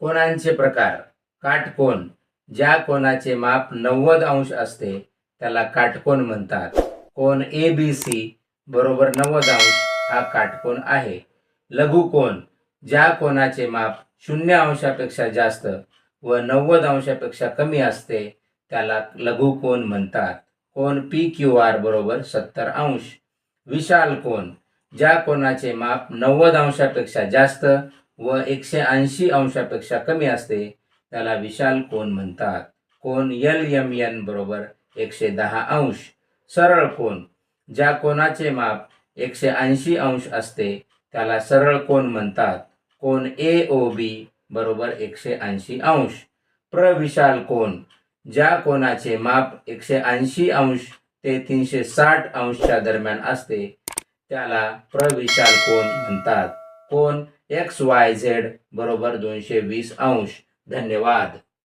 कोनांचे प्रकार. काटकोन. ज्या कोनाचे माप 90 अंश असते त्याला काटकोन म्हणतात. कोन ABC बरोबर 90 अंश हा काटकोन आहे. लघुकोन. ज्या कोनाचे माप 0 अंशापेक्षा जास्त व 90 अंशापेक्षा कमी असते त्याला लघुकोन म्हणतात. कोन PQR बरोबर 70 अंश. विशाल कोन. ज्या कोनाचे माप 90 अंशापेक्षा जास्त व 180 अंशापेक्षा कमी असते त्याला विशाल कोन म्हणतात. कोन LMN बरोबर 110 अंश. सरळ कोन. ज्या कोनाचे माप 180 अंश असते त्याला सरळ कोन म्हणतात. कोन AOB बरोबर 180 अंश. प्रविशाल कोन. ज्या कोनाचे माप 180 अंश ते 360 अंशच्या दरम्यान असते त्याला प्रविशाल कोन म्हणतात. कोन XYZ बरोबर 220 अंश. धन्यवाद.